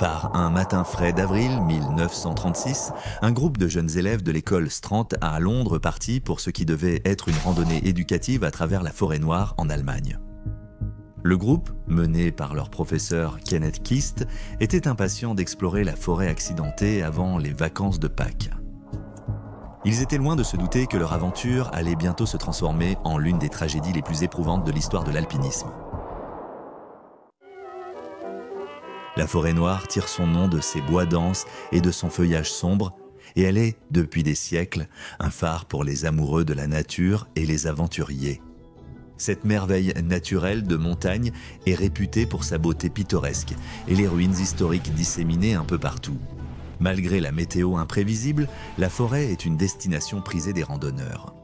Par un matin frais d'avril 1936, un groupe de jeunes élèves de l'école Strand à Londres partit pour ce qui devait être une randonnée éducative à travers la forêt noire en Allemagne. Le groupe, mené par leur professeur Kenneth Kist, était impatient d'explorer la forêt accidentée avant les vacances de Pâques. Ils étaient loin de se douter que leur aventure allait bientôt se transformer en l'une des tragédies les plus éprouvantes de l'histoire de l'alpinisme. La forêt noire tire son nom de ses bois denses et de son feuillage sombre, et elle est, depuis des siècles, un phare pour les amoureux de la nature et les aventuriers. Cette merveille naturelle de montagne est réputée pour sa beauté pittoresque et les ruines historiques disséminées un peu partout. Malgré la météo imprévisible, la forêt est une destination prisée des randonneurs.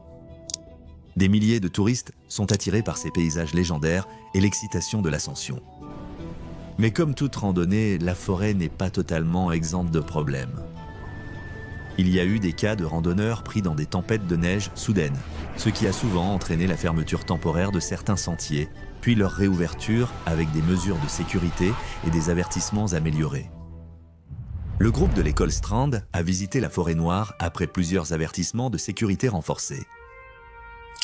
Des milliers de touristes sont attirés par ces paysages légendaires et l'excitation de l'ascension. Mais comme toute randonnée, la forêt n'est pas totalement exempte de problèmes. Il y a eu des cas de randonneurs pris dans des tempêtes de neige soudaines, ce qui a souvent entraîné la fermeture temporaire de certains sentiers, puis leur réouverture avec des mesures de sécurité et des avertissements améliorés. Le groupe de l'école Strand a visité la forêt noire après plusieurs avertissements de sécurité renforcés.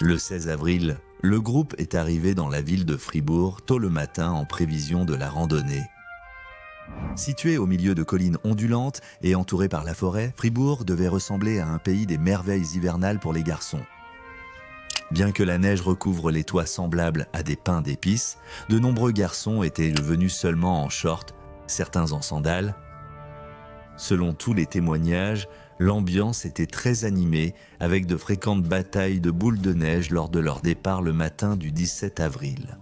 Le 16 avril, le groupe est arrivé dans la ville de Fribourg tôt le matin en prévision de la randonnée. Situé au milieu de collines ondulantes et entouré par la forêt, Fribourg devait ressembler à un pays des merveilles hivernales pour les garçons. Bien que la neige recouvre les toits semblables à des pins d'épices, de nombreux garçons étaient venus seulement en short, certains en sandales. Selon tous les témoignages, l'ambiance était très animée avec de fréquentes batailles de boules de neige lors de leur départ le matin du 17 avril.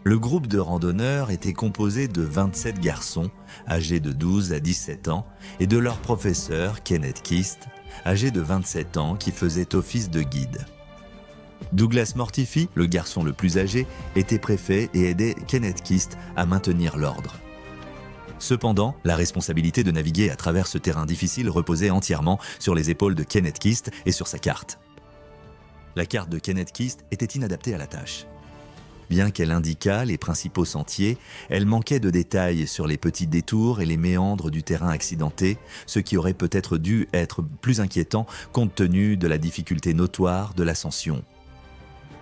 Le groupe de randonneurs était composé de 27 garçons, âgés de 12 à 17 ans, et de leur professeur, Kenneth Kist, âgé de 27 ans, qui faisait office de guide. Douglas Mortifi, le garçon le plus âgé, était préfet et aidait Kenneth Kist à maintenir l'ordre. Cependant, la responsabilité de naviguer à travers ce terrain difficile reposait entièrement sur les épaules de Kenneth Kist et sur sa carte. La carte de Kenneth Kist était inadaptée à la tâche. Bien qu'elle indiquât les principaux sentiers, elle manquait de détails sur les petits détours et les méandres du terrain accidenté, ce qui aurait peut-être dû être plus inquiétant compte tenu de la difficulté notoire de l'ascension.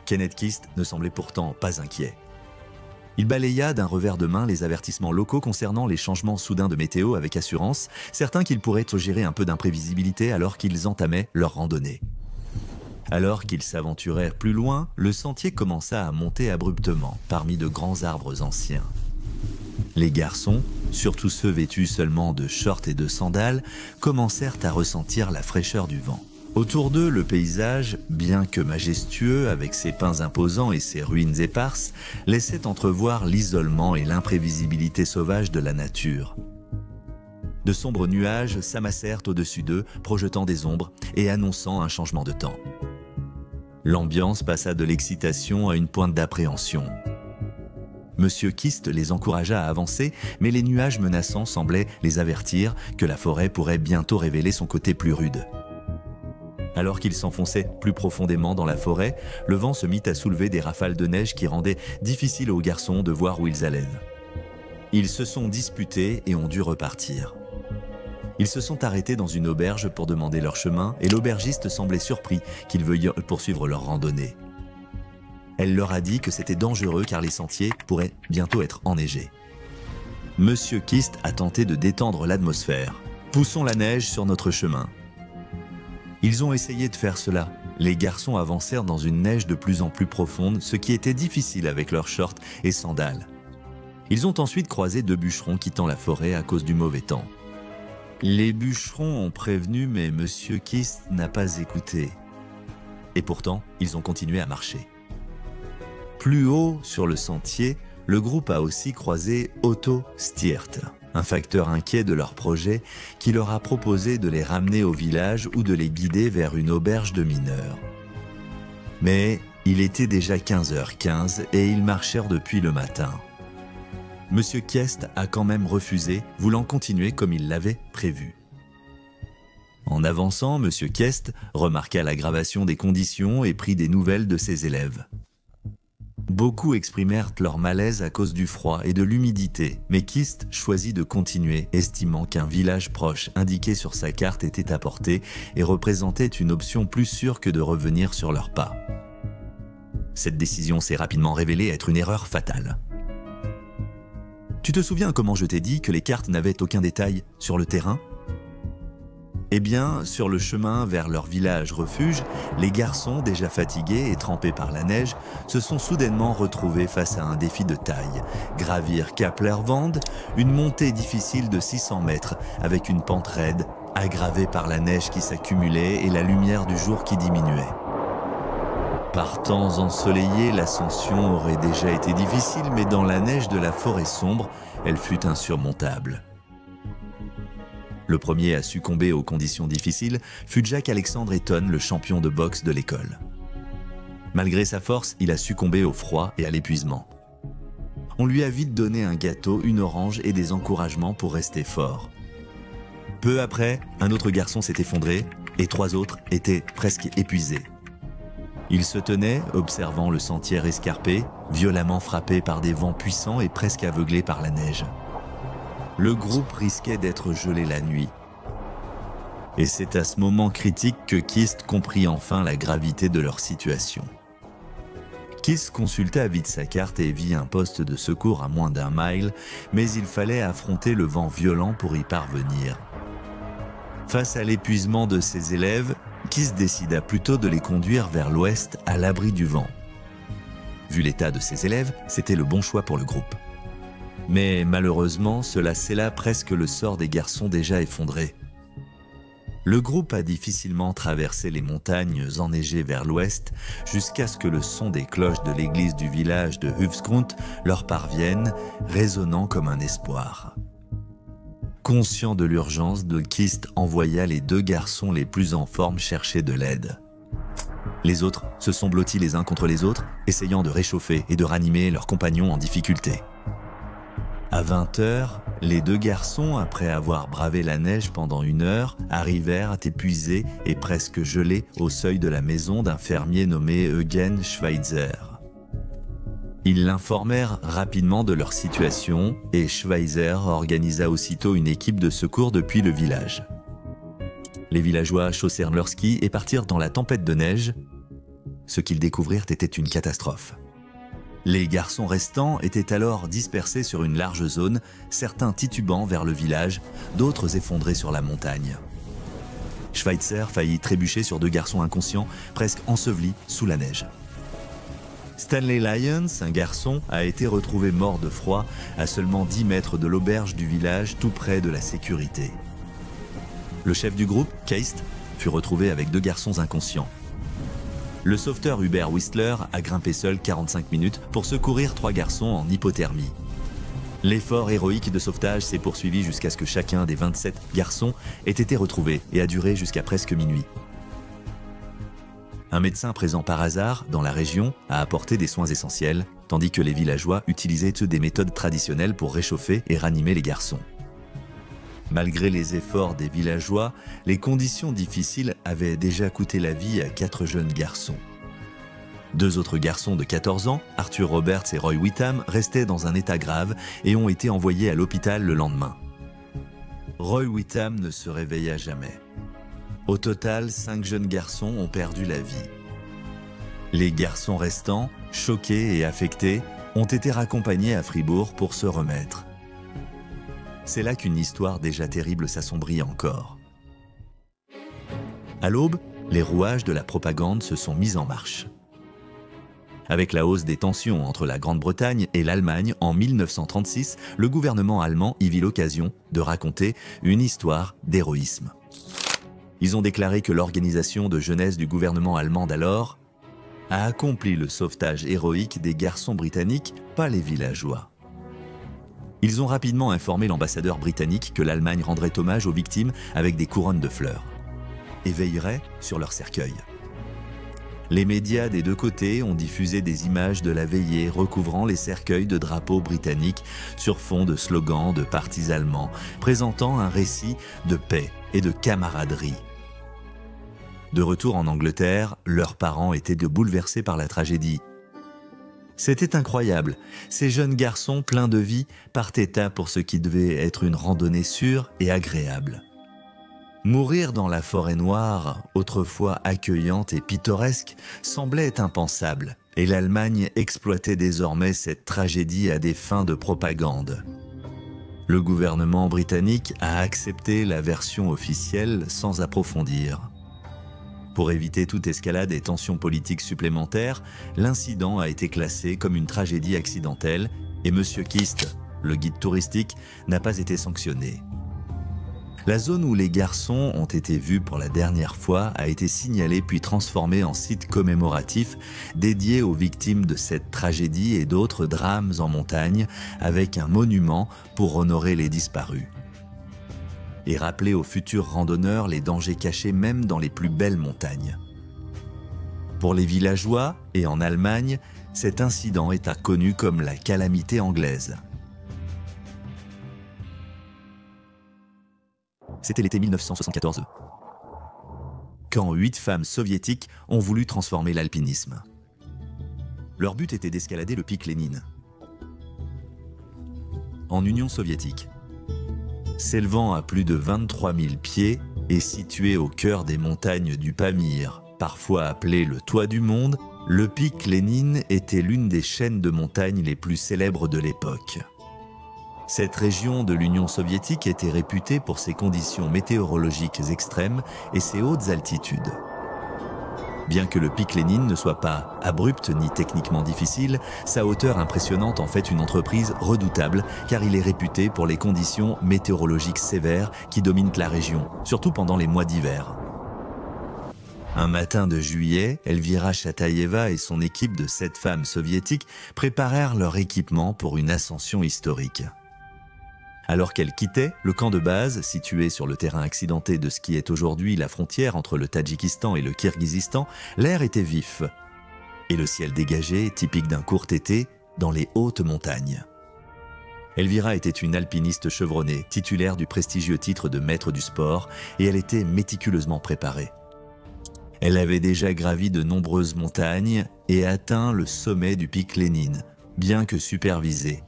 Kenneth Kist ne semblait pourtant pas inquiet. Il balaya d'un revers de main les avertissements locaux concernant les changements soudains de météo avec assurance, certains qu'ils pourraient gérer un peu d'imprévisibilité alors qu'ils entamaient leur randonnée. Alors qu'ils s'aventurèrent plus loin, le sentier commença à monter abruptement parmi de grands arbres anciens. Les garçons, surtout ceux vêtus seulement de shorts et de sandales, commencèrent à ressentir la fraîcheur du vent. Autour d'eux, le paysage, bien que majestueux avec ses pins imposants et ses ruines éparses, laissait entrevoir l'isolement et l'imprévisibilité sauvage de la nature. De sombres nuages s'amassèrent au-dessus d'eux, projetant des ombres et annonçant un changement de temps. L'ambiance passa de l'excitation à une pointe d'appréhension. Monsieur Kist les encouragea à avancer, mais les nuages menaçants semblaient les avertir que la forêt pourrait bientôt révéler son côté plus rude. Alors qu'ils s'enfonçaient plus profondément dans la forêt, le vent se mit à soulever des rafales de neige qui rendaient difficile aux garçons de voir où ils allaient. Ils se sont disputés et ont dû repartir. Ils se sont arrêtés dans une auberge pour demander leur chemin et l'aubergiste semblait surpris qu'ils veuillent poursuivre leur randonnée. Elle leur a dit que c'était dangereux car les sentiers pourraient bientôt être enneigés. Monsieur Kist a tenté de détendre l'atmosphère. « Poussons la neige sur notre chemin ». Ils ont essayé de faire cela. Les garçons avancèrent dans une neige de plus en plus profonde, ce qui était difficile avec leurs shorts et sandales. Ils ont ensuite croisé deux bûcherons quittant la forêt à cause du mauvais temps. Les bûcherons ont prévenu, mais Monsieur Kist n'a pas écouté. Et pourtant, ils ont continué à marcher. Plus haut, sur le sentier, le groupe a aussi croisé Otto Stiert, un facteur inquiet de leur projet qui leur a proposé de les ramener au village ou de les guider vers une auberge de mineurs. Mais il était déjà 15h15 et ils marchèrent depuis le matin. Monsieur Kist a quand même refusé, voulant continuer comme il l'avait prévu. En avançant, Monsieur Kist remarqua l'aggravation des conditions et prit des nouvelles de ses élèves. Beaucoup exprimèrent leur malaise à cause du froid et de l'humidité, mais Kist choisit de continuer, estimant qu'un village proche indiqué sur sa carte était à portée et représentait une option plus sûre que de revenir sur leurs pas. Cette décision s'est rapidement révélée être une erreur fatale. Tu te souviens comment je t'ai dit que les cartes n'avaient aucun détail sur le terrain ? Eh bien, sur le chemin vers leur village refuge, les garçons, déjà fatigués et trempés par la neige, se sont soudainement retrouvés face à un défi de taille. Gravir Cap Lerwand, une montée difficile de 600 mètres, avec une pente raide, aggravée par la neige qui s'accumulait et la lumière du jour qui diminuait. Par temps ensoleillés, l'ascension aurait déjà été difficile, mais dans la neige de la forêt sombre, elle fut insurmontable. Le premier à succomber aux conditions difficiles fut Jack-Alexandre Eaton, le champion de boxe de l'école. Malgré sa force, il a succombé au froid et à l'épuisement. On lui a vite donné un gâteau, une orange et des encouragements pour rester fort. Peu après, un autre garçon s'est effondré et 3 autres étaient presque épuisés. Ils se tenaient, observant le sentier escarpé, violemment frappé par des vents puissants et presque aveuglé par la neige. Le groupe risquait d'être gelé la nuit. Et c'est à ce moment critique que Kist comprit enfin la gravité de leur situation. Kist consulta vite sa carte et vit un poste de secours à moins d'1 mile, mais il fallait affronter le vent violent pour y parvenir. Face à l'épuisement de ses élèves, Kist décida plutôt de les conduire vers l'ouest à l'abri du vent. Vu l'état de ses élèves, c'était le bon choix pour le groupe. Mais malheureusement, cela scella presque le sort des garçons déjà effondrés. Le groupe a difficilement traversé les montagnes enneigées vers l'ouest jusqu'à ce que le son des cloches de l'église du village de Hufsgrund leur parvienne, résonnant comme un espoir. Conscient de l'urgence, Kist envoya les 2 garçons les plus en forme chercher de l'aide. Les autres se sont blottis les uns contre les autres, essayant de réchauffer et de ranimer leurs compagnons en difficulté. À 20 h, les 2 garçons, après avoir bravé la neige pendant 1 heure, arrivèrent épuisés et presque gelés au seuil de la maison d'un fermier nommé Eugen Schweitzer. Ils l'informèrent rapidement de leur situation et Schweitzer organisa aussitôt une équipe de secours depuis le village. Les villageois chaussèrent leurs skis et partirent dans la tempête de neige. Ce qu'ils découvrirent était une catastrophe. Les garçons restants étaient alors dispersés sur une large zone, certains titubant vers le village, d'autres effondrés sur la montagne. Schweitzer faillit trébucher sur 2 garçons inconscients, presque ensevelis sous la neige. Stanley Lyons, un garçon, a été retrouvé mort de froid à seulement 10 mètres de l'auberge du village, tout près de la sécurité. Le chef du groupe, Keist, fut retrouvé avec 2 garçons inconscients. Le sauveteur Hubert Whistler a grimpé seul 45 minutes pour secourir 3 garçons en hypothermie. L'effort héroïque de sauvetage s'est poursuivi jusqu'à ce que chacun des 27 garçons ait été retrouvé et a duré jusqu'à presque minuit. Un médecin présent par hasard dans la région a apporté des soins essentiels, tandis que les villageois utilisaient des méthodes traditionnelles pour réchauffer et ranimer les garçons. Malgré les efforts des villageois, les conditions difficiles avaient déjà coûté la vie à 4 jeunes garçons. 2 autres garçons de 14 ans, Arthur Roberts et Roy Whitham, restaient dans un état grave et ont été envoyés à l'hôpital le lendemain. Roy Whitham ne se réveilla jamais. Au total, 5 jeunes garçons ont perdu la vie. Les garçons restants, choqués et affectés, ont été raccompagnés à Fribourg pour se remettre. C'est là qu'une histoire déjà terrible s'assombrit encore. À l'aube, les rouages de la propagande se sont mis en marche. Avec la hausse des tensions entre la Grande-Bretagne et l'Allemagne en 1936, le gouvernement allemand y vit l'occasion de raconter une histoire d'héroïsme. Ils ont déclaré que l'organisation de jeunesse du gouvernement allemand d'alors a accompli le sauvetage héroïque des garçons britanniques, pas les villageois. Ils ont rapidement informé l'ambassadeur britannique que l'Allemagne rendrait hommage aux victimes avec des couronnes de fleurs et veillerait sur leur cercueil. Les médias des 2 côtés ont diffusé des images de la veillée recouvrant les cercueils de drapeaux britanniques sur fond de slogans de partis allemands, présentant un récit de paix et de camaraderie. De retour en Angleterre, leurs parents étaient bouleversés par la tragédie. C'était incroyable. Ces jeunes garçons pleins de vie partaient à pour ce qui devait être une randonnée sûre et agréable. Mourir dans la forêt noire, autrefois accueillante et pittoresque, semblait impensable, et l'Allemagne exploitait désormais cette tragédie à des fins de propagande. Le gouvernement britannique a accepté la version officielle sans approfondir. Pour éviter toute escalade et tensions politiques supplémentaires, l'incident a été classé comme une tragédie accidentelle et M. Kist, le guide touristique, n'a pas été sanctionné. La zone où les garçons ont été vus pour la dernière fois a été signalée puis transformée en site commémoratif dédié aux victimes de cette tragédie et d'autres drames en montagne, avec un monument pour honorer les disparus. Et rappeler aux futurs randonneurs les dangers cachés même dans les plus belles montagnes. Pour les villageois et en Allemagne, cet incident est connu comme la calamité anglaise. C'était l'été 1974, quand 8 femmes soviétiques ont voulu transformer l'alpinisme. Leur but était d'escalader le pic Lénine, en Union soviétique. S'élevant à plus de 23 000 pieds et situé au cœur des montagnes du Pamir, parfois appelé le toit du monde, le pic Lénine était l'une des chaînes de montagnes les plus célèbres de l'époque. Cette région de l'Union soviétique était réputée pour ses conditions météorologiques extrêmes et ses hautes altitudes. Bien que le pic Lénine ne soit pas abrupt ni techniquement difficile, sa hauteur impressionnante en fait une entreprise redoutable car il est réputé pour les conditions météorologiques sévères qui dominent la région, surtout pendant les mois d'hiver. Un matin de juillet, Elvira Chataïeva et son équipe de 7 femmes soviétiques préparèrent leur équipement pour une ascension historique. Alors qu'elles quittaient le camp de base, situé sur le terrain accidenté de ce qui est aujourd'hui la frontière entre le Tadjikistan et le Kirghizistan, l'air était vif et le ciel dégagé, typique d'un court été, dans les hautes montagnes. Elvira était une alpiniste chevronnée, titulaire du prestigieux titre de maître du sport, et elle était méticuleusement préparée. Elle avait déjà gravi de nombreuses montagnes et atteint le sommet du pic Lénine, bien que supervisée.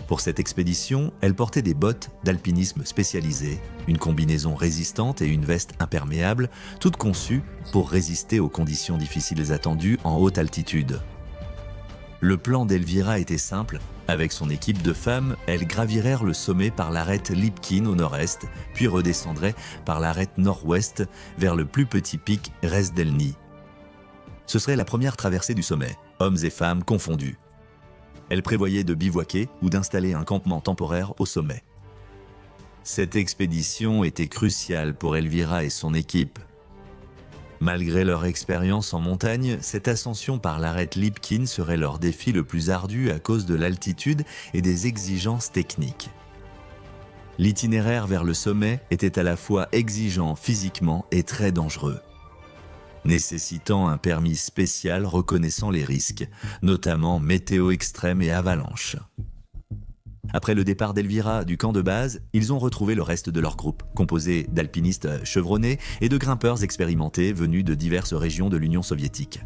Pour cette expédition, elle portait des bottes d'alpinisme spécialisées, une combinaison résistante et une veste imperméable, toutes conçues pour résister aux conditions difficiles attendues en haute altitude. Le plan d'Elvira était simple. Avec son équipe de femmes, elles gravirèrent le sommet par l'arête Lipkin au nord-est, puis redescendraient par l'arête nord-ouest vers le plus petit pic Rezdelny. Ce serait la première traversée du sommet, hommes et femmes confondus. Elle prévoyait de bivouaquer ou d'installer un campement temporaire au sommet. Cette expédition était cruciale pour Elvira et son équipe. Malgré leur expérience en montagne, cette ascension par l'arête Lipkin serait leur défi le plus ardu à cause de l'altitude et des exigences techniques. L'itinéraire vers le sommet était à la fois exigeant physiquement et très dangereux, nécessitant un permis spécial reconnaissant les risques, notamment météo extrême et avalanches. Après le départ d'Elvira du camp de base, ils ont retrouvé le reste de leur groupe, composé d'alpinistes chevronnés et de grimpeurs expérimentés venus de diverses régions de l'Union soviétique.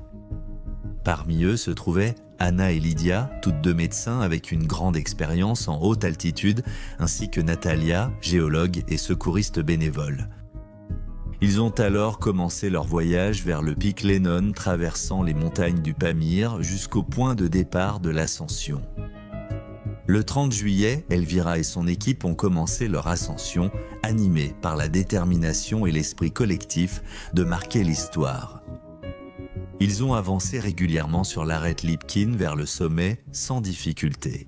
Parmi eux se trouvaient Anna et Lydia, toutes deux médecins avec une grande expérience en haute altitude, ainsi que Natalia, géologue et secouriste bénévole. Ils ont alors commencé leur voyage vers le pic Lénine, traversant les montagnes du Pamir jusqu'au point de départ de l'ascension. Le 30 juillet, Elvira et son équipe ont commencé leur ascension, animés par la détermination et l'esprit collectif de marquer l'histoire. Ils ont avancé régulièrement sur l'arête Lipkin vers le sommet sans difficulté.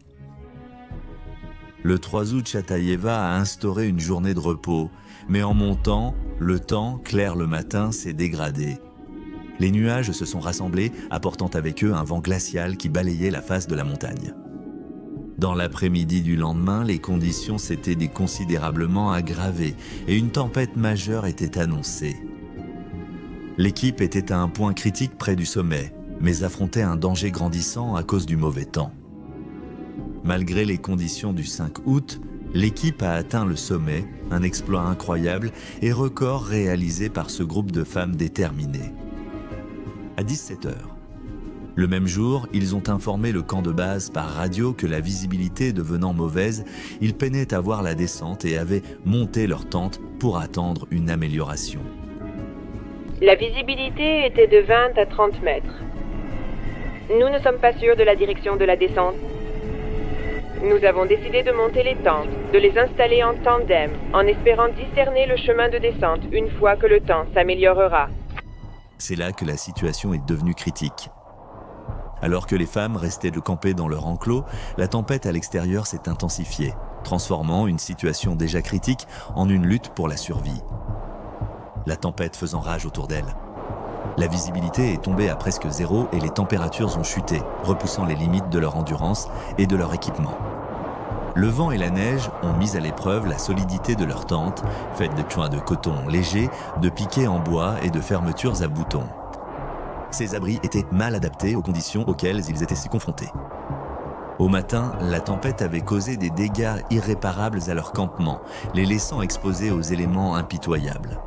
Le 3 août, Chataïeva a instauré une journée de repos, mais en montant, le temps, clair le matin, s'est dégradé. Les nuages se sont rassemblés, apportant avec eux un vent glacial qui balayait la face de la montagne. Dans l'après-midi du lendemain, les conditions s'étaient considérablement aggravées et une tempête majeure était annoncée. L'équipe était à un point critique près du sommet, mais affrontait un danger grandissant à cause du mauvais temps. Malgré les conditions du 5 août, l'équipe a atteint le sommet, un exploit incroyable et record réalisé par ce groupe de femmes déterminées. À 17 h, Le même jour, ils ont informé le camp de base par radio que la visibilité devenant mauvaise, ils peinaient à voir la descente et avaient monté leur tente pour attendre une amélioration. La visibilité était de 20 à 30 mètres. Nous ne sommes pas sûrs de la direction de la descente. Nous avons décidé de monter les tentes, de les installer en tandem, en espérant discerner le chemin de descente une fois que le temps s'améliorera. C'est là que la situation est devenue critique. Alors que les femmes restaient de camper dans leur enclos, la tempête à l'extérieur s'est intensifiée, transformant une situation déjà critique en une lutte pour la survie. La tempête faisant rage autour d'elles. La visibilité est tombée à presque zéro et les températures ont chuté, repoussant les limites de leur endurance et de leur équipement. Le vent et la neige ont mis à l'épreuve la solidité de leur tente, faite de joints de coton léger, de piquets en bois et de fermetures à boutons. Ces abris étaient mal adaptés aux conditions auxquelles ils étaient si confrontés. Au matin, la tempête avait causé des dégâts irréparables à leur campement, les laissant exposés aux éléments impitoyables.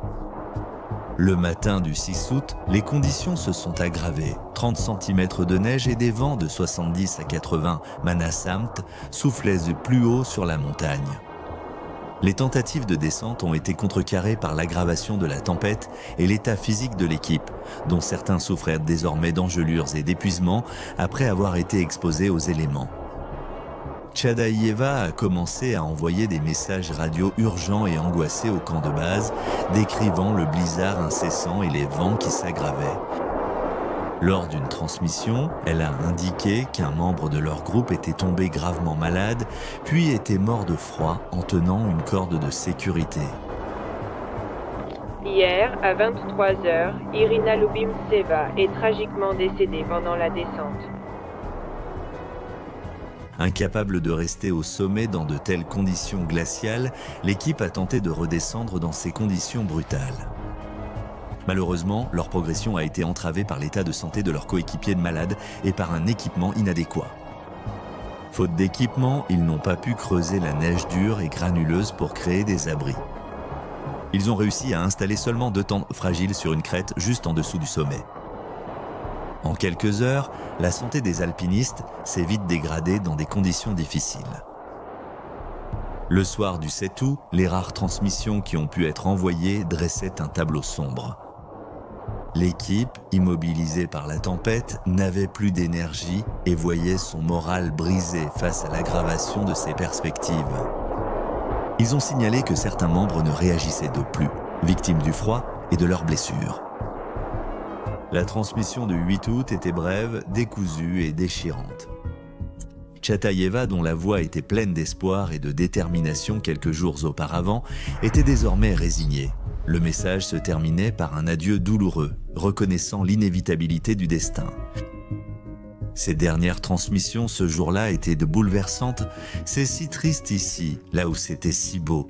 Le matin du 6 août, les conditions se sont aggravées. 30 cm de neige et des vents de 70 à 80 manasamt soufflaient du plus haut sur la montagne. Les tentatives de descente ont été contrecarrées par l'aggravation de la tempête et l'état physique de l'équipe, dont certains souffraient désormais d'engelures et d'épuisement après avoir été exposés aux éléments. Tchadaïeva a commencé à envoyer des messages radio urgents et angoissés au camp de base, décrivant le blizzard incessant et les vents qui s'aggravaient. Lors d'une transmission, elle a indiqué qu'un membre de leur groupe était tombé gravement malade, puis était mort de froid en tenant une corde de sécurité. Hier, à 23h, Irina Lubimtseva est tragiquement décédée pendant la descente. Incapable de rester au sommet dans de telles conditions glaciales, l'équipe a tenté de redescendre dans ces conditions brutales. Malheureusement, leur progression a été entravée par l'état de santé de leurs coéquipiers malades et par un équipement inadéquat. Faute d'équipement, ils n'ont pas pu creuser la neige dure et granuleuse pour créer des abris. Ils ont réussi à installer seulement 2 tentes fragiles sur une crête juste en dessous du sommet. En quelques heures, la santé des alpinistes s'est vite dégradée dans des conditions difficiles. Le soir du 7 août, les rares transmissions qui ont pu être envoyées dressaient un tableau sombre. L'équipe, immobilisée par la tempête, n'avait plus d'énergie et voyait son moral brisé face à l'aggravation de ses perspectives. Ils ont signalé que certains membres ne réagissaient de plus, victimes du froid et de leurs blessures. La transmission du 8 août était brève, décousue et déchirante. Tchataïeva, dont la voix était pleine d'espoir et de détermination quelques jours auparavant, était désormais résignée. Le message se terminait par un adieu douloureux, reconnaissant l'inévitabilité du destin. Ces dernières transmissions ce jour-là étaient de bouleversantes. C'est si triste ici, là où c'était si beau.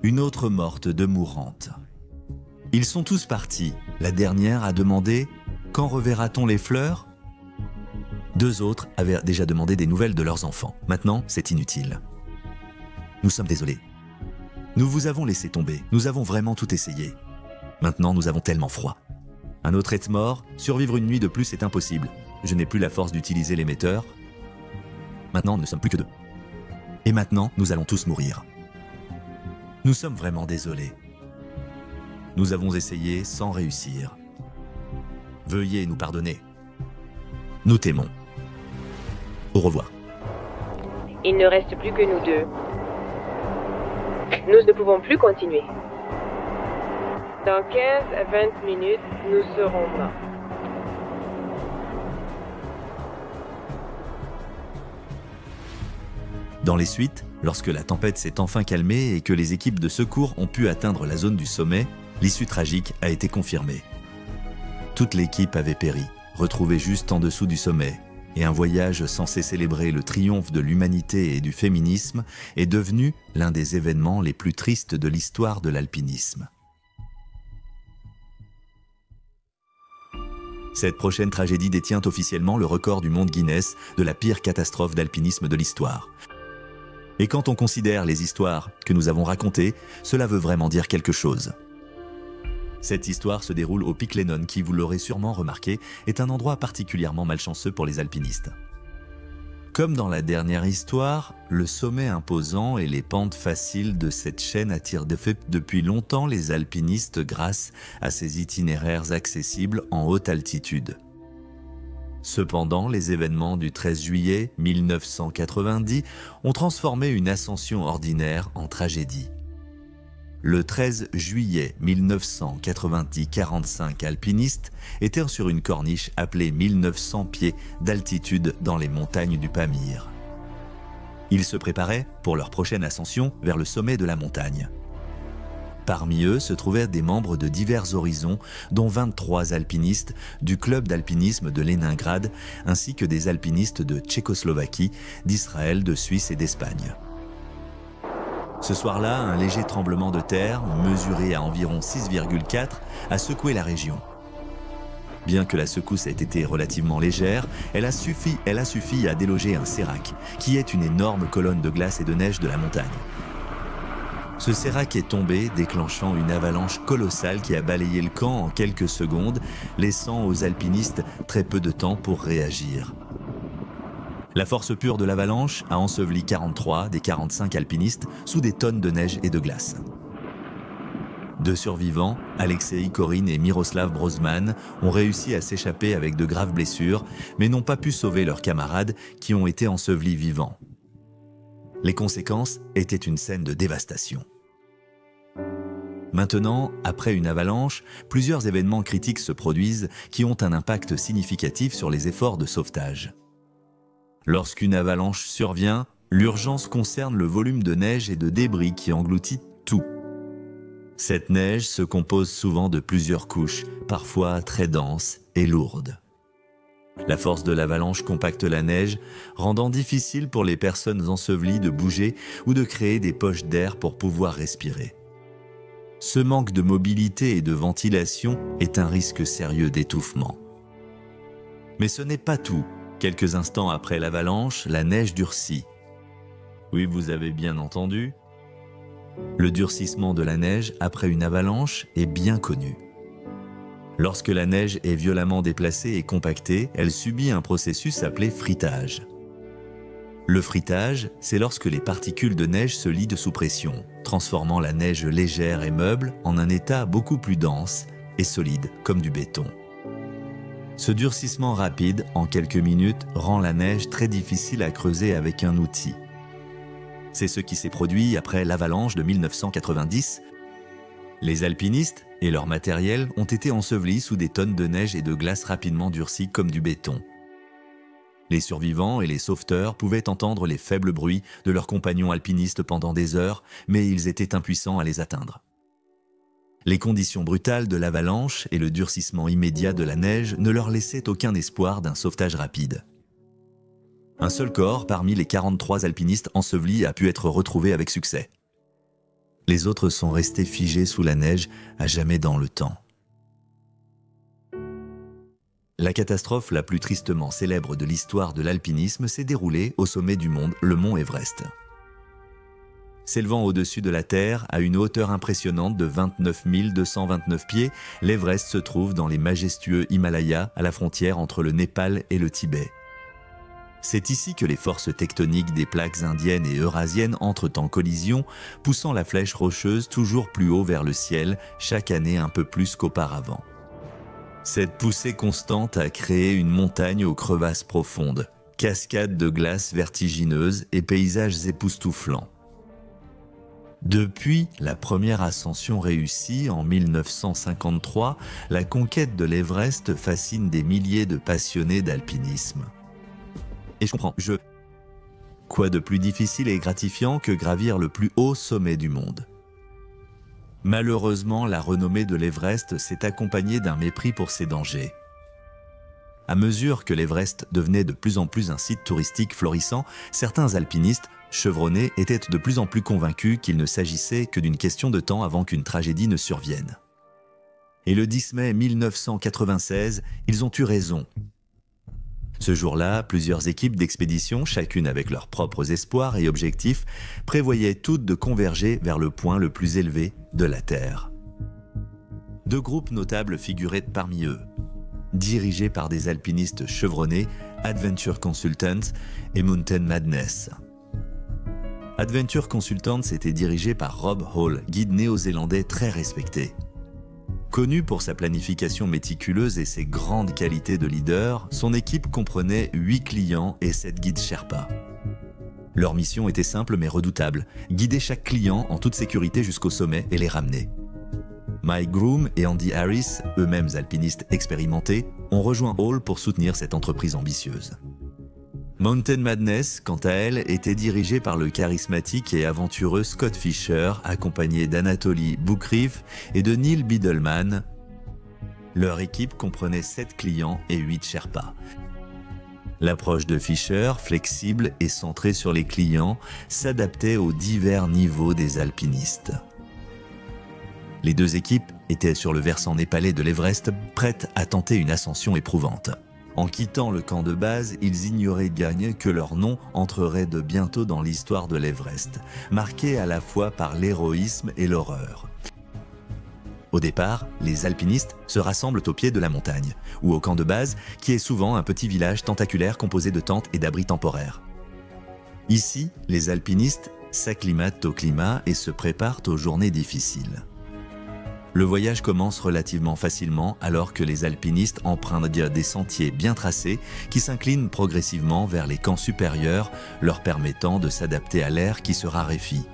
Une autre morte, deux mourantes. Ils sont tous partis. La dernière a demandé « Quand reverra-t-on les fleurs ?» 2 autres avaient déjà demandé des nouvelles de leurs enfants. Maintenant, c'est inutile. Nous sommes désolés. Nous vous avons laissé tomber. Nous avons vraiment tout essayé. Maintenant, nous avons tellement froid. Un autre est mort. Survivre une nuit de plus est impossible. Je n'ai plus la force d'utiliser l'émetteur. Maintenant, nous ne sommes plus que 2. Et maintenant, nous allons tous mourir. Nous sommes vraiment désolés. Nous avons essayé sans réussir. Veuillez nous pardonner. Nous t'aimons. Au revoir. Il ne reste plus que nous 2. Nous ne pouvons plus continuer. Dans 15 à 20 minutes, nous serons morts. Dans les suites, lorsque la tempête s'est enfin calmée et que les équipes de secours ont pu atteindre la zone du sommet, l'issue tragique a été confirmée. Toute l'équipe avait péri, retrouvée juste en dessous du sommet, et un voyage censé célébrer le triomphe de l'humanité et du féminisme est devenu l'un des événements les plus tristes de l'histoire de l'alpinisme. Cette prochaine tragédie détient officiellement le record du monde Guinness de la pire catastrophe d'alpinisme de l'histoire. Et quand on considère les histoires que nous avons racontées, cela veut vraiment dire quelque chose. Cette histoire se déroule au pic Lennon qui, vous l'aurez sûrement remarqué, est un endroit particulièrement malchanceux pour les alpinistes. Comme dans la dernière histoire, le sommet imposant et les pentes faciles de cette chaîne attirent depuis longtemps les alpinistes grâce à ces itinéraires accessibles en haute altitude. Cependant, les événements du 13 juillet 1990 ont transformé une ascension ordinaire en tragédie. Le 13 juillet 1990, 45 alpinistes étaient sur une corniche appelée 1900 pieds d'altitude dans les montagnes du Pamir. Ils se préparaient pour leur prochaine ascension vers le sommet de la montagne. Parmi eux se trouvaient des membres de divers horizons, dont 23 alpinistes du club d'alpinisme de Leningrad, ainsi que des alpinistes de Tchécoslovaquie, d'Israël, de Suisse et d'Espagne. Ce soir-là, un léger tremblement de terre, mesuré à environ 6,4, a secoué la région. Bien que la secousse ait été relativement légère, elle a suffi à déloger un sérac, qui est une énorme colonne de glace et de neige de la montagne. Ce sérac est tombé, déclenchant une avalanche colossale qui a balayé le camp en quelques secondes, laissant aux alpinistes très peu de temps pour réagir. La force pure de l'avalanche a enseveli 43 des 45 alpinistes sous des tonnes de neige et de glace. Deux survivants, Alexei Korin et Miroslav Brozman, ont réussi à s'échapper avec de graves blessures, mais n'ont pas pu sauver leurs camarades qui ont été ensevelis vivants. Les conséquences étaient une scène de dévastation. Maintenant, après une avalanche, plusieurs événements critiques se produisent qui ont un impact significatif sur les efforts de sauvetage. Lorsqu'une avalanche survient, l'urgence concerne le volume de neige et de débris qui engloutit tout. Cette neige se compose souvent de plusieurs couches, parfois très denses et lourdes. La force de l'avalanche compacte la neige, rendant difficile pour les personnes ensevelies de bouger ou de créer des poches d'air pour pouvoir respirer. Ce manque de mobilité et de ventilation est un risque sérieux d'étouffement. Mais ce n'est pas tout. Quelques instants après l'avalanche, la neige durcit. Oui, vous avez bien entendu. Le durcissement de la neige après une avalanche est bien connu. Lorsque la neige est violemment déplacée et compactée, elle subit un processus appelé frittage. Le frittage, c'est lorsque les particules de neige se lident sous pression, transformant la neige légère et meuble en un état beaucoup plus dense et solide, comme du béton. Ce durcissement rapide, en quelques minutes, rend la neige très difficile à creuser avec un outil. C'est ce qui s'est produit après l'avalanche de 1990. Les alpinistes et leur matériel ont été ensevelis sous des tonnes de neige et de glace rapidement durcies comme du béton. Les survivants et les sauveteurs pouvaient entendre les faibles bruits de leurs compagnons alpinistes pendant des heures, mais ils étaient impuissants à les atteindre. Les conditions brutales de l'avalanche et le durcissement immédiat de la neige ne leur laissaient aucun espoir d'un sauvetage rapide. Un seul corps parmi les 43 alpinistes ensevelis a pu être retrouvé avec succès. Les autres sont restés figés sous la neige à jamais dans le temps. La catastrophe la plus tristement célèbre de l'histoire de l'alpinisme s'est déroulée au sommet du monde, le mont Everest. S'élevant au-dessus de la Terre, à une hauteur impressionnante de 29 229 pieds, l'Everest se trouve dans les majestueux Himalayas, à la frontière entre le Népal et le Tibet. C'est ici que les forces tectoniques des plaques indiennes et eurasiennes entrent en collision, poussant la flèche rocheuse toujours plus haut vers le ciel, chaque année un peu plus qu'auparavant. Cette poussée constante a créé une montagne aux crevasses profondes, cascades de glace vertigineuses et paysages époustouflants. Depuis la première ascension réussie en 1953, la conquête de l'Everest fascine des milliers de passionnés d'alpinisme. Et je comprends, Quoi de plus difficile et gratifiant que gravir le plus haut sommet du monde? Malheureusement, la renommée de l'Everest s'est accompagnée d'un mépris pour ses dangers. À mesure que l'Everest devenait de plus en plus un site touristique florissant, certains alpinistes chevronnés étaient de plus en plus convaincus qu'il ne s'agissait que d'une question de temps avant qu'une tragédie ne survienne. Et le 10 mai 1996, ils ont eu raison. Ce jour-là, plusieurs équipes d'expédition, chacune avec leurs propres espoirs et objectifs, prévoyaient toutes de converger vers le point le plus élevé de la Terre. 2 groupes notables figuraient parmi eux. Dirigés par des alpinistes chevronnés, Adventure Consultants et Mountain Madness. Adventure Consultants était dirigé par Rob Hall, guide néo-zélandais très respecté. Connu pour sa planification méticuleuse et ses grandes qualités de leader, son équipe comprenait 8 clients et 7 guides Sherpa. Leur mission était simple mais redoutable, guider chaque client en toute sécurité jusqu'au sommet et les ramener. Mike Groom et Andy Harris, eux-mêmes alpinistes expérimentés, ont rejoint Hall pour soutenir cette entreprise ambitieuse. Mountain Madness, quant à elle, était dirigée par le charismatique et aventureux Scott Fisher, accompagné d'Anatoly Boukreev et de Neil Biddleman. Leur équipe comprenait 7 clients et 8 Sherpas. L'approche de Fisher, flexible et centrée sur les clients, s'adaptait aux divers niveaux des alpinistes. Les 2 équipes étaient sur le versant népalais de l'Everest, prêtes à tenter une ascension éprouvante. En quittant le camp de base, ils ignoraient bien que leur nom entrerait de bientôt dans l'histoire de l'Everest, marqué à la fois par l'héroïsme et l'horreur. Au départ, les alpinistes se rassemblent au pied de la montagne, ou au camp de base, qui est souvent un petit village tentaculaire composé de tentes et d'abris temporaires. Ici, les alpinistes s'acclimatent au climat et se préparent aux journées difficiles. Le voyage commence relativement facilement alors que les alpinistes empruntent des sentiers bien tracés qui s'inclinent progressivement vers les camps supérieurs, leur permettant de s'adapter à l'air qui se raréfie.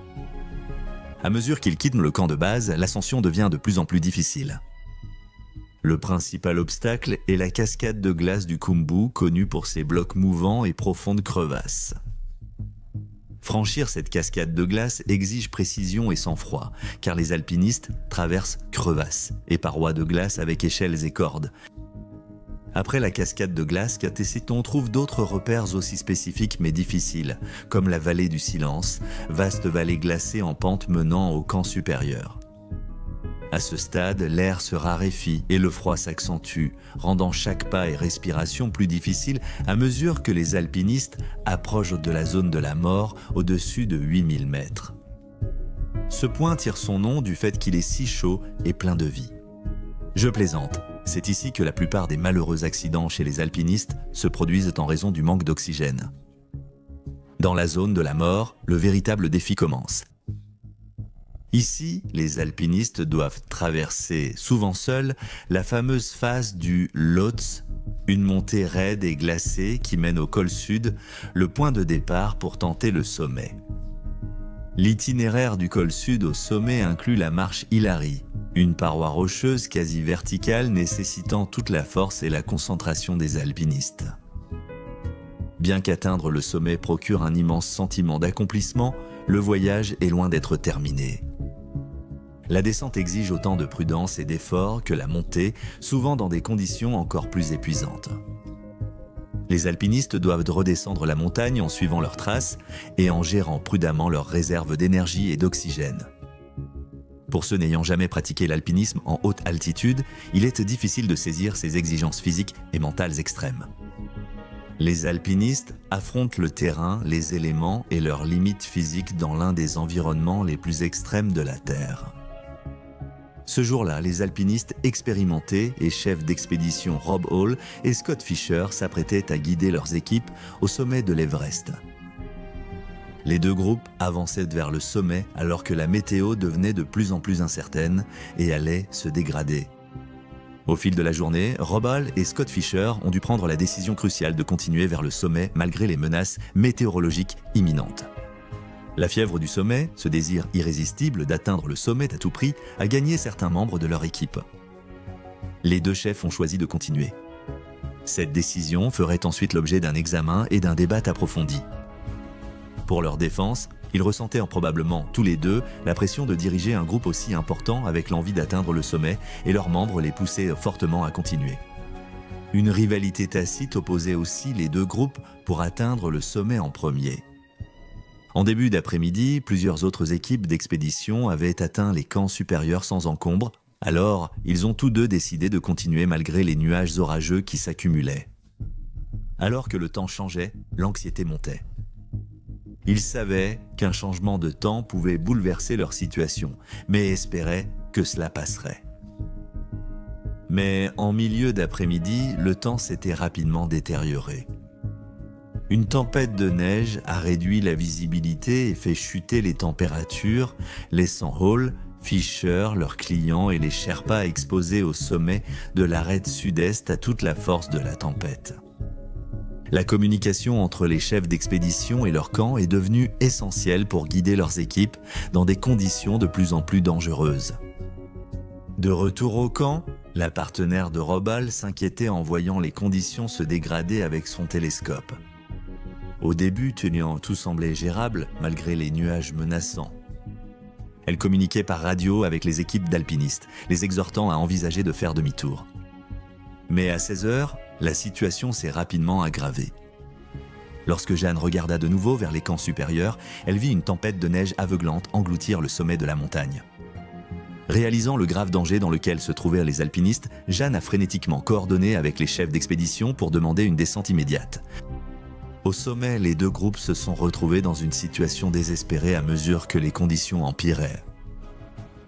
À mesure qu'ils quittent le camp de base, l'ascension devient de plus en plus difficile. Le principal obstacle est la cascade de glace du Khumbu, connue pour ses blocs mouvants et profondes crevasses. Franchir cette cascade de glace exige précision et sang-froid, car les alpinistes traversent crevasses et parois de glace avec échelles et cordes. Après la cascade de glace, on trouve d'autres repères aussi spécifiques mais difficiles, comme la vallée du silence, vaste vallée glacée en pente menant au camp supérieur. À ce stade, l'air se raréfie et le froid s'accentue, rendant chaque pas et respiration plus difficiles à mesure que les alpinistes approchent de la zone de la mort au-dessus de 8000 mètres. Ce point tire son nom du fait qu'il est si chaud et plein de vie. Je plaisante, c'est ici que la plupart des malheureux accidents chez les alpinistes se produisent en raison du manque d'oxygène. Dans la zone de la mort, le véritable défi commence. Ici, les alpinistes doivent traverser, souvent seuls, la fameuse phase du Lhotse, une montée raide et glacée qui mène au col sud, le point de départ pour tenter le sommet. L'itinéraire du col sud au sommet inclut la marche Hillary, une paroi rocheuse quasi verticale nécessitant toute la force et la concentration des alpinistes. Bien qu'atteindre le sommet procure un immense sentiment d'accomplissement, le voyage est loin d'être terminé. La descente exige autant de prudence et d'effort que la montée, souvent dans des conditions encore plus épuisantes. Les alpinistes doivent redescendre la montagne en suivant leurs traces et en gérant prudemment leurs réserves d'énergie et d'oxygène. Pour ceux n'ayant jamais pratiqué l'alpinisme en haute altitude, il est difficile de saisir ces exigences physiques et mentales extrêmes. Les alpinistes affrontent le terrain, les éléments et leurs limites physiques dans l'un des environnements les plus extrêmes de la Terre. Ce jour-là, les alpinistes expérimentés et chefs d'expédition Rob Hall et Scott Fisher s'apprêtaient à guider leurs équipes au sommet de l'Everest. Les 2 groupes avançaient vers le sommet alors que la météo devenait de plus en plus incertaine et allait se dégrader. Au fil de la journée, Rob Hall et Scott Fisher ont dû prendre la décision cruciale de continuer vers le sommet malgré les menaces météorologiques imminentes. La fièvre du sommet, ce désir irrésistible d'atteindre le sommet à tout prix, a gagné certains membres de leur équipe. Les 2 chefs ont choisi de continuer. Cette décision ferait ensuite l'objet d'un examen et d'un débat approfondi. Pour leur défense, ils ressentaient probablement tous les 2 la pression de diriger un groupe aussi important avec l'envie d'atteindre le sommet et leurs membres les poussaient fortement à continuer. Une rivalité tacite opposait aussi les 2 groupes pour atteindre le sommet en premier. En début d'après-midi, plusieurs autres équipes d'expédition avaient atteint les camps supérieurs sans encombre, alors ils ont tous 2 décidé de continuer malgré les nuages orageux qui s'accumulaient. Alors que le temps changeait, l'anxiété montait. Ils savaient qu'un changement de temps pouvait bouleverser leur situation, mais espéraient que cela passerait. Mais en milieu d'après-midi, le temps s'était rapidement détérioré. Une tempête de neige a réduit la visibilité et fait chuter les températures, laissant Hall, Fisher, leurs clients et les Sherpas exposés au sommet de l'arête sud-est à toute la force de la tempête. La communication entre les chefs d'expédition et leur camp est devenue essentielle pour guider leurs équipes dans des conditions de plus en plus dangereuses. De retour au camp, la partenaire de Robbal s'inquiétait en voyant les conditions se dégrader avec son télescope. Au début, tout semblait gérable malgré les nuages menaçants. Elle communiquait par radio avec les équipes d'alpinistes, les exhortant à envisager de faire demi-tour. Mais à 16 heures, la situation s'est rapidement aggravée. Lorsque Jeanne regarda de nouveau vers les camps supérieurs, elle vit une tempête de neige aveuglante engloutir le sommet de la montagne. Réalisant le grave danger dans lequel se trouvaient les alpinistes, Jeanne a frénétiquement coordonné avec les chefs d'expédition pour demander une descente immédiate. Au sommet, les deux groupes se sont retrouvés dans une situation désespérée à mesure que les conditions empiraient.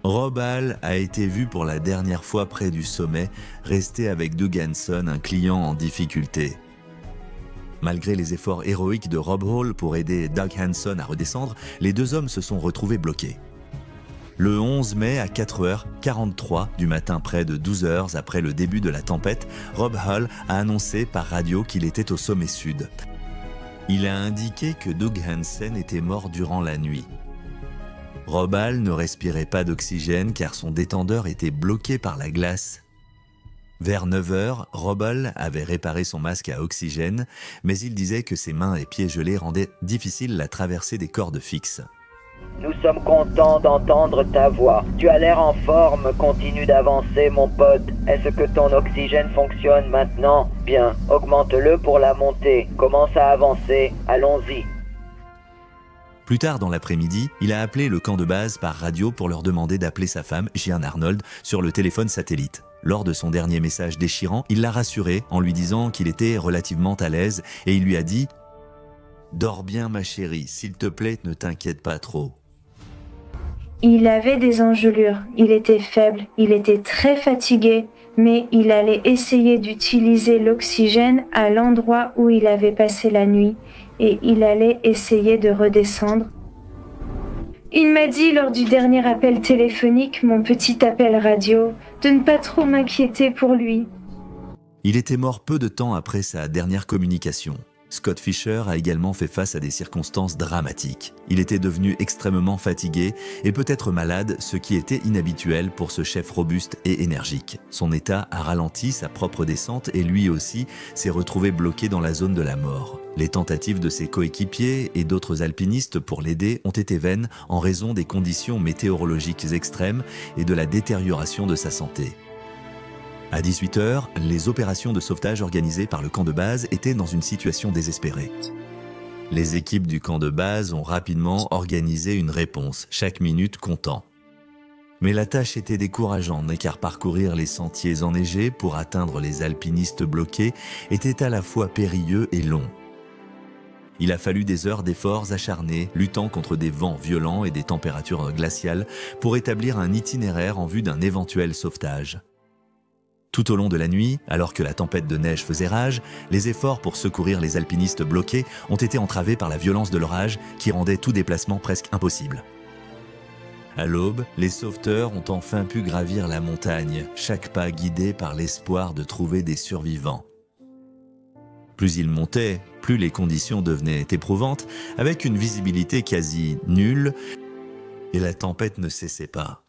Robbal a été vu pour la dernière fois près du sommet, resté avec Doug Hanson, un client en difficulté. Malgré les efforts héroïques de Rob Hall pour aider Doug Hanson à redescendre, les deux hommes se sont retrouvés bloqués. Le 11 mai à 4h43 du matin, près de 12 heures après le début de la tempête, Rob Hall a annoncé par radio qu'il était au sommet sud. Il a indiqué que Doug Hanson était mort durant la nuit. Robbal ne respirait pas d'oxygène car son détendeur était bloqué par la glace. Vers 9h, Robbal avait réparé son masque à oxygène, mais il disait que ses mains et pieds gelés rendaient difficile la traversée des cordes fixes. Nous sommes contents d'entendre ta voix. Tu as l'air en forme, continue d'avancer mon pote. Est-ce que ton oxygène fonctionne maintenant? Bien, augmente-le pour la montée. Commence à avancer, allons-y. Plus tard dans l'après-midi, il a appelé le camp de base par radio pour leur demander d'appeler sa femme, Jeanne Arnold, sur le téléphone satellite. Lors de son dernier message déchirant, il l'a rassurée en lui disant qu'il était relativement à l'aise et il lui a dit « Dors bien ma chérie, s'il te plaît, ne t'inquiète pas trop. » Il avait des engelures, il était faible, il était très fatigué, mais il allait essayer d'utiliser l'oxygène à l'endroit où il avait passé la nuit et il allait essayer de redescendre. Il m'a dit lors du dernier appel téléphonique, mon petit appel radio, de ne pas trop m'inquiéter pour lui. Il était mort peu de temps après sa dernière communication. Scott Fisher a également fait face à des circonstances dramatiques. Il était devenu extrêmement fatigué et peut-être malade, ce qui était inhabituel pour ce chef robuste et énergique. Son état a ralenti sa propre descente et lui aussi s'est retrouvé bloqué dans la zone de la mort. Les tentatives de ses coéquipiers et d'autres alpinistes pour l'aider ont été vaines en raison des conditions météorologiques extrêmes et de la détérioration de sa santé. À 18h, les opérations de sauvetage organisées par le camp de base étaient dans une situation désespérée. Les équipes du camp de base ont rapidement organisé une réponse, chaque minute comptant. Mais la tâche était décourageante car parcourir les sentiers enneigés pour atteindre les alpinistes bloqués était à la fois périlleux et long. Il a fallu des heures d'efforts acharnés, luttant contre des vents violents et des températures glaciales pour établir un itinéraire en vue d'un éventuel sauvetage. Tout au long de la nuit, alors que la tempête de neige faisait rage, les efforts pour secourir les alpinistes bloqués ont été entravés par la violence de l'orage qui rendait tout déplacement presque impossible. À l'aube, les sauveteurs ont enfin pu gravir la montagne, chaque pas guidé par l'espoir de trouver des survivants. Plus ils montaient, plus les conditions devenaient éprouvantes, avec une visibilité quasi nulle, et la tempête ne cessait pas.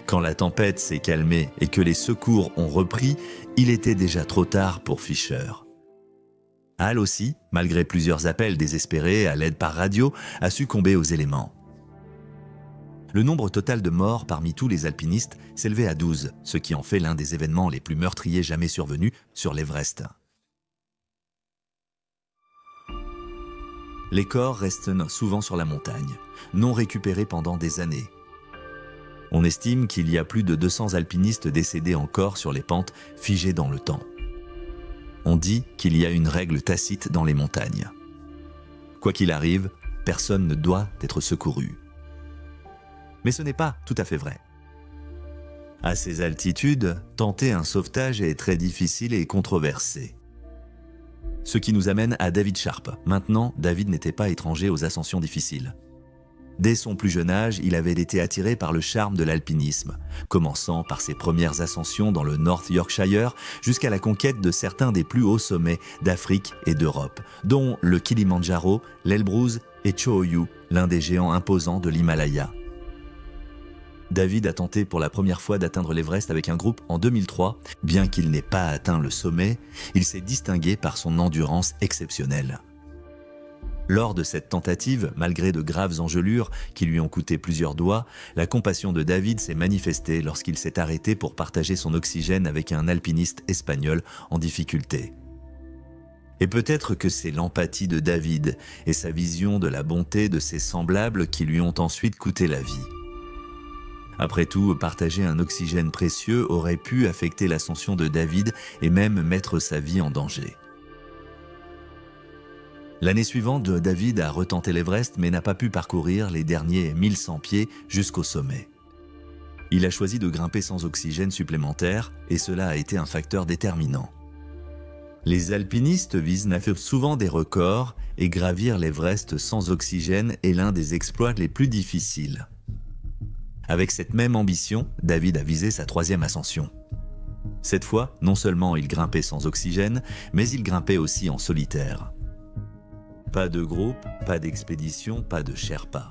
Quand la tempête s'est calmée et que les secours ont repris, il était déjà trop tard pour Fisher. Hall aussi, malgré plusieurs appels désespérés à l'aide par radio, a succombé aux éléments. Le nombre total de morts parmi tous les alpinistes s'élevait à 12, ce qui en fait l'un des événements les plus meurtriers jamais survenus sur l'Everest. Les corps restent souvent sur la montagne, non récupérés pendant des années. On estime qu'il y a plus de 200 alpinistes décédés encore sur les pentes figées dans le temps. On dit qu'il y a une règle tacite dans les montagnes. Quoi qu'il arrive, personne ne doit être secouru. Mais ce n'est pas tout à fait vrai. À ces altitudes, tenter un sauvetage est très difficile et controversé. Ce qui nous amène à David Sharp. Maintenant, David n'était pas étranger aux ascensions difficiles. Dès son plus jeune âge, il avait été attiré par le charme de l'alpinisme, commençant par ses premières ascensions dans le North Yorkshire jusqu'à la conquête de certains des plus hauts sommets d'Afrique et d'Europe, dont le Kilimandjaro, l'Elbrus et Cho-Oyu, l'un des géants imposants de l'Himalaya. David a tenté pour la première fois d'atteindre l'Everest avec un groupe en 2003. Bien qu'il n'ait pas atteint le sommet, il s'est distingué par son endurance exceptionnelle. Lors de cette tentative, malgré de graves engelures qui lui ont coûté plusieurs doigts, la compassion de David s'est manifestée lorsqu'il s'est arrêté pour partager son oxygène avec un alpiniste espagnol en difficulté. Et peut-être que c'est l'empathie de David et sa vision de la bonté de ses semblables qui lui ont ensuite coûté la vie. Après tout, partager un oxygène précieux aurait pu affecter l'ascension de David et même mettre sa vie en danger. L'année suivante, David a retenté l'Everest mais n'a pas pu parcourir les derniers 1100 pieds jusqu'au sommet. Il a choisi de grimper sans oxygène supplémentaire et cela a été un facteur déterminant. Les alpinistes visent souvent des records et gravir l'Everest sans oxygène est l'un des exploits les plus difficiles. Avec cette même ambition, David a visé sa 3e ascension. Cette fois, non seulement il grimpait sans oxygène, mais il grimpait aussi en solitaire. Pas de groupe, pas d'expédition, pas de Sherpa.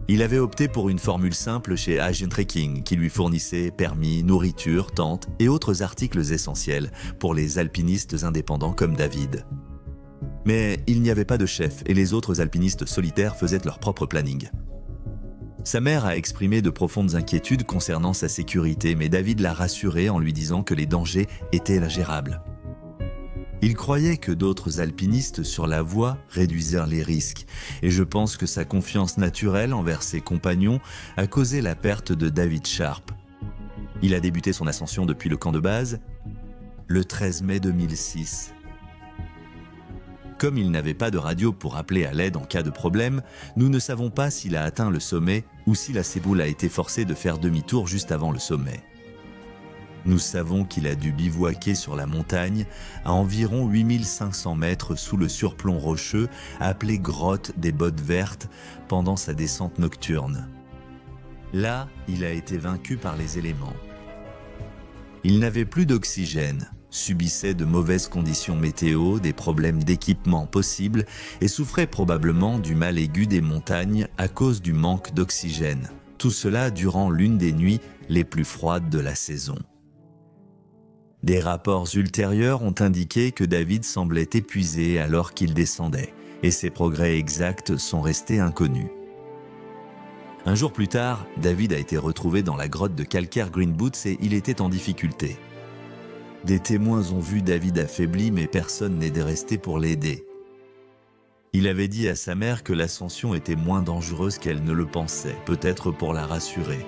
Il avait opté pour une formule simple chez Asian Trekking qui lui fournissait permis, nourriture, tentes et autres articles essentiels pour les alpinistes indépendants comme David. Mais il n'y avait pas de chef et les autres alpinistes solitaires faisaient leur propre planning. Sa mère a exprimé de profondes inquiétudes concernant sa sécurité, mais David l'a rassuré en lui disant que les dangers étaient gérables. Il croyait que d'autres alpinistes sur la voie réduisirent les risques, et je pense que sa confiance naturelle envers ses compagnons a causé la perte de David Sharp. Il a débuté son ascension depuis le camp de base le 13 mai 2006. Comme il n'avait pas de radio pour appeler à l'aide en cas de problème, nous ne savons pas s'il a atteint le sommet ou si la séboule a été forcée de faire demi-tour juste avant le sommet. Nous savons qu'il a dû bivouaquer sur la montagne à environ 8500 mètres sous le surplomb rocheux appelé grotte des Bottes Vertes pendant sa descente nocturne. Là, il a été vaincu par les éléments. Il n'avait plus d'oxygène, subissait de mauvaises conditions météo, des problèmes d'équipement possibles et souffrait probablement du mal aigu des montagnes à cause du manque d'oxygène. Tout cela durant l'une des nuits les plus froides de la saison. Des rapports ultérieurs ont indiqué que David semblait épuisé alors qu'il descendait, et ses progrès exacts sont restés inconnus. Un jour plus tard, David a été retrouvé dans la grotte de calcaire Green Boots et il était en difficulté. Des témoins ont vu David affaibli, mais personne n'est resté pour l'aider. Il avait dit à sa mère que l'ascension était moins dangereuse qu'elle ne le pensait, peut-être pour la rassurer.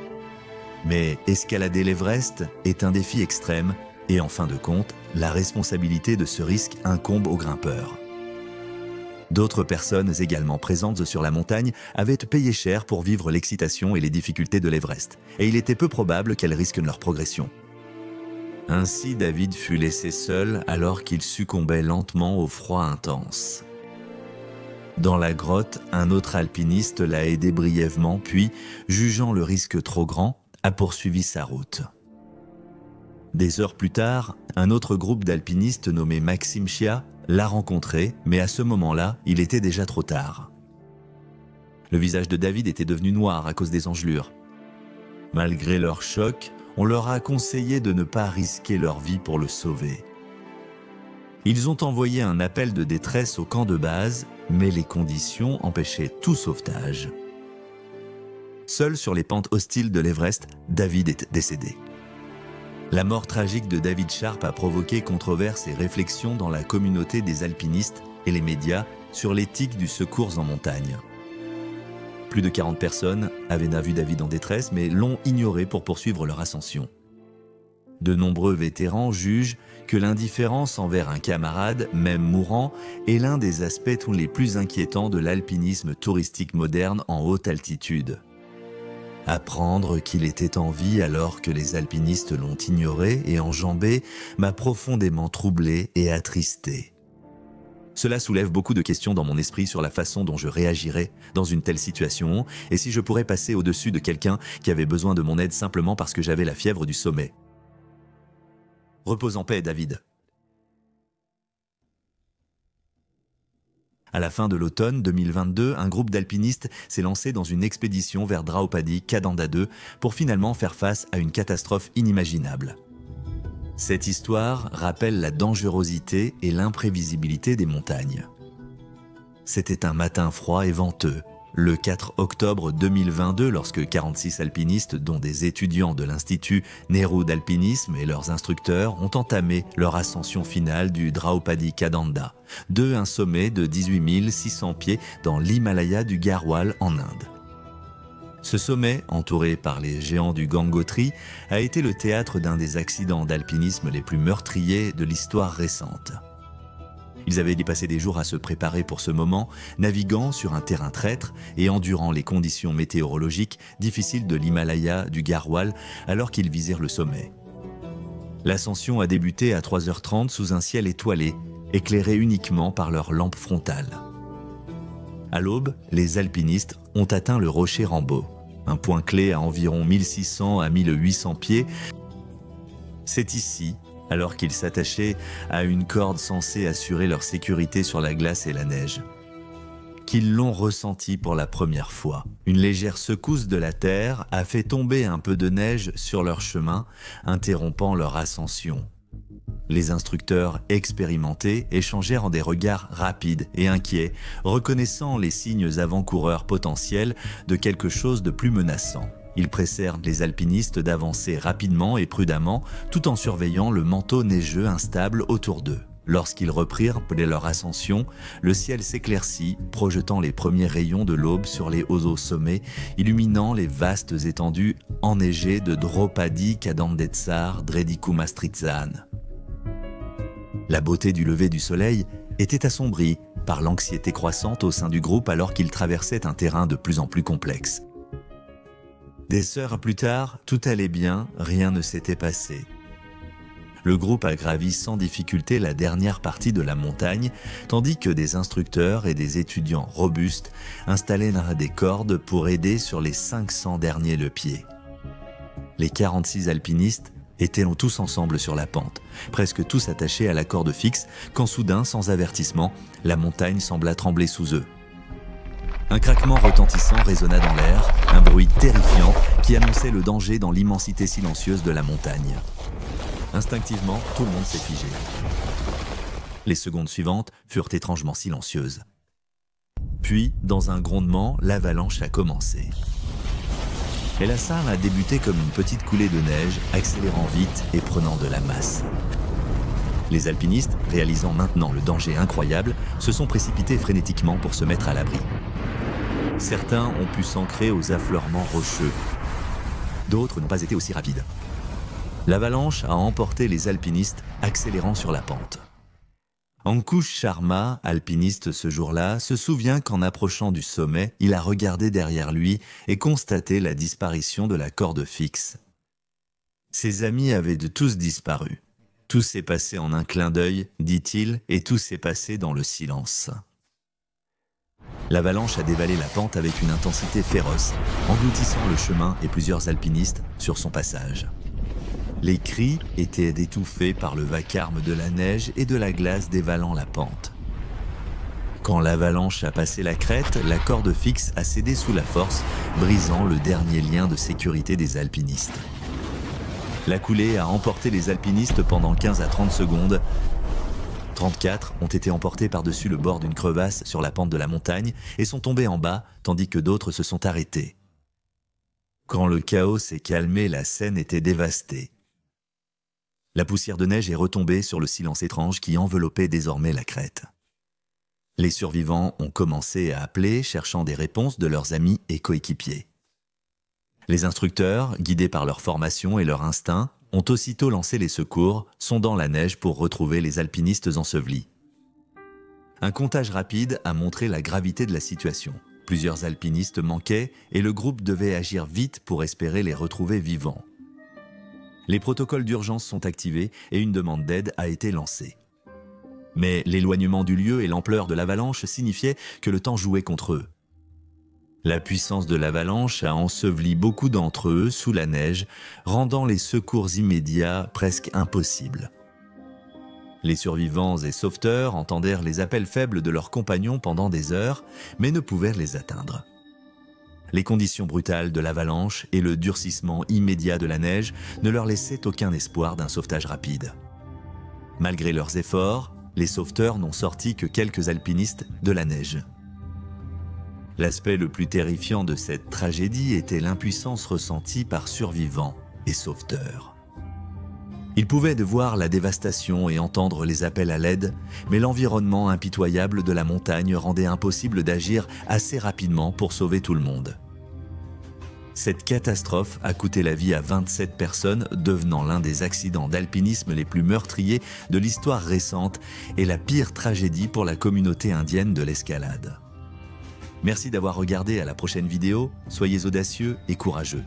Mais escalader l'Everest est un défi extrême, et en fin de compte, la responsabilité de ce risque incombe aux grimpeurs. D'autres personnes également présentes sur la montagne avaient payé cher pour vivre l'excitation et les difficultés de l'Everest, et il était peu probable qu'elles risquent leur progression. Ainsi, David fut laissé seul alors qu'il succombait lentement au froid intense. Dans la grotte, un autre alpiniste l'a aidé brièvement, puis, jugeant le risque trop grand, a poursuivi sa route. Des heures plus tard, un autre groupe d'alpinistes nommé Maxime Chia l'a rencontré, mais à ce moment-là, il était déjà trop tard. Le visage de David était devenu noir à cause des engelures. Malgré leur choc, on leur a conseillé de ne pas risquer leur vie pour le sauver. Ils ont envoyé un appel de détresse au camp de base, mais les conditions empêchaient tout sauvetage. Seul sur les pentes hostiles de l'Everest, David est décédé. La mort tragique de David Sharp a provoqué controverses et réflexions dans la communauté des alpinistes et les médias sur l'éthique du secours en montagne. Plus de 40 personnes avaient vu David en détresse, mais l'ont ignoré pour poursuivre leur ascension. De nombreux vétérans jugent que l'indifférence envers un camarade, même mourant, est l'un des aspects les plus inquiétants de l'alpinisme touristique moderne en haute altitude. Apprendre qu'il était en vie alors que les alpinistes l'ont ignoré et enjambé m'a profondément troublé et attristé. Cela soulève beaucoup de questions dans mon esprit sur la façon dont je réagirais dans une telle situation et si je pourrais passer au-dessus de quelqu'un qui avait besoin de mon aide simplement parce que j'avais la fièvre du sommet. Repose en paix, David. À la fin de l'automne 2022, un groupe d'alpinistes s'est lancé dans une expédition vers Draupadi Kadanda 2 pour finalement faire face à une catastrophe inimaginable. Cette histoire rappelle la dangerosité et l'imprévisibilité des montagnes. C'était un matin froid et venteux, le 4 octobre 2022, lorsque 46 alpinistes, dont des étudiants de l'Institut Nehru d'alpinisme et leurs instructeurs, ont entamé leur ascension finale du Draupadi Kadanda, un sommet de 18 600 pieds dans l'Himalaya du Garhwal en Inde. Ce sommet, entouré par les géants du Gangotri, a été le théâtre d'un des accidents d'alpinisme les plus meurtriers de l'histoire récente. Ils avaient dépassé des jours à se préparer pour ce moment, naviguant sur un terrain traître et endurant les conditions météorologiques difficiles de l'Himalaya du Garhwal alors qu'ils visèrent le sommet. L'ascension a débuté à 3h30 sous un ciel étoilé, éclairé uniquement par leur lampe frontale. À l'aube, les alpinistes ont atteint le rocher Rambo, un point clé à environ 1600 à 1800 pieds. C'est ici, alors qu'ils s'attachaient à une corde censée assurer leur sécurité sur la glace et la neige, qu'ils l'ont ressenti pour la première fois. Une légère secousse de la terre a fait tomber un peu de neige sur leur chemin, interrompant leur ascension. Les instructeurs expérimentés échangèrent en des regards rapides et inquiets, reconnaissant les signes avant-coureurs potentiels de quelque chose de plus menaçant. Ils pressèrent les alpinistes d'avancer rapidement et prudemment, tout en surveillant le manteau neigeux instable autour d'eux. Lorsqu'ils reprirent leur ascension, le ciel s'éclaircit, projetant les premiers rayons de l'aube sur les hauts sommets, illuminant les vastes étendues enneigées de Draupadi Kadandetsar Dredikumastritzan. La beauté du lever du soleil était assombrie par l'anxiété croissante au sein du groupe alors qu'ils traversaient un terrain de plus en plus complexe. Des heures plus tard, tout allait bien, rien ne s'était passé. Le groupe a gravi sans difficulté la dernière partie de la montagne, tandis que des instructeurs et des étudiants robustes installaient des cordes pour aider sur les 500 derniers le pied. Les 46 alpinistes étaient tous ensemble sur la pente, presque tous attachés à la corde fixe, quand soudain, sans avertissement, la montagne sembla trembler sous eux. Un craquement retentissant résonna dans l'air, un bruit terrifiant qui annonçait le danger dans l'immensité silencieuse de la montagne. Instinctivement, tout le monde s'est figé. Les secondes suivantes furent étrangement silencieuses. Puis, dans un grondement, l'avalanche a commencé. Et la salle a débuté comme une petite coulée de neige, accélérant vite et prenant de la masse. Les alpinistes, réalisant maintenant le danger incroyable, se sont précipités frénétiquement pour se mettre à l'abri. Certains ont pu s'ancrer aux affleurements rocheux. D'autres n'ont pas été aussi rapides. L'avalanche a emporté les alpinistes, accélérant sur la pente. Ankush Sharma, alpiniste ce jour-là, se souvient qu'en approchant du sommet, il a regardé derrière lui et constaté la disparition de la corde fixe. Ses amis avaient tous disparu. Tout s'est passé en un clin d'œil, dit-il, et tout s'est passé dans le silence. L'avalanche a dévalé la pente avec une intensité féroce, engloutissant le chemin et plusieurs alpinistes sur son passage. Les cris étaient étouffés par le vacarme de la neige et de la glace dévalant la pente. Quand l'avalanche a passé la crête, la corde fixe a cédé sous la force, brisant le dernier lien de sécurité des alpinistes. La coulée a emporté les alpinistes pendant 15 à 30 secondes. 34 ont été emportés par-dessus le bord d'une crevasse sur la pente de la montagne et sont tombés en bas, tandis que d'autres se sont arrêtés. Quand le chaos s'est calmé, la scène était dévastée. La poussière de neige est retombée sur le silence étrange qui enveloppait désormais la crête. Les survivants ont commencé à appeler, cherchant des réponses de leurs amis et coéquipiers. Les instructeurs, guidés par leur formation et leur instinct, ont aussitôt lancé les secours, sondant la neige pour retrouver les alpinistes ensevelis. Un comptage rapide a montré la gravité de la situation. Plusieurs alpinistes manquaient et le groupe devait agir vite pour espérer les retrouver vivants. Les protocoles d'urgence sont activés et une demande d'aide a été lancée. Mais l'éloignement du lieu et l'ampleur de l'avalanche signifiaient que le temps jouait contre eux. La puissance de l'avalanche a enseveli beaucoup d'entre eux sous la neige, rendant les secours immédiats presque impossibles. Les survivants et sauveteurs entendèrent les appels faibles de leurs compagnons pendant des heures, mais ne pouvaient les atteindre. Les conditions brutales de l'avalanche et le durcissement immédiat de la neige ne leur laissaient aucun espoir d'un sauvetage rapide. Malgré leurs efforts, les sauveteurs n'ont sorti que quelques alpinistes de la neige. L'aspect le plus terrifiant de cette tragédie était l'impuissance ressentie par survivants et sauveteurs. Ils pouvaient voir la dévastation et entendre les appels à l'aide, mais l'environnement impitoyable de la montagne rendait impossible d'agir assez rapidement pour sauver tout le monde. Cette catastrophe a coûté la vie à 27 personnes, devenant l'un des accidents d'alpinisme les plus meurtriers de l'histoire récente et la pire tragédie pour la communauté indienne de l'escalade. Merci d'avoir regardé, à la prochaine vidéo, soyez audacieux et courageux.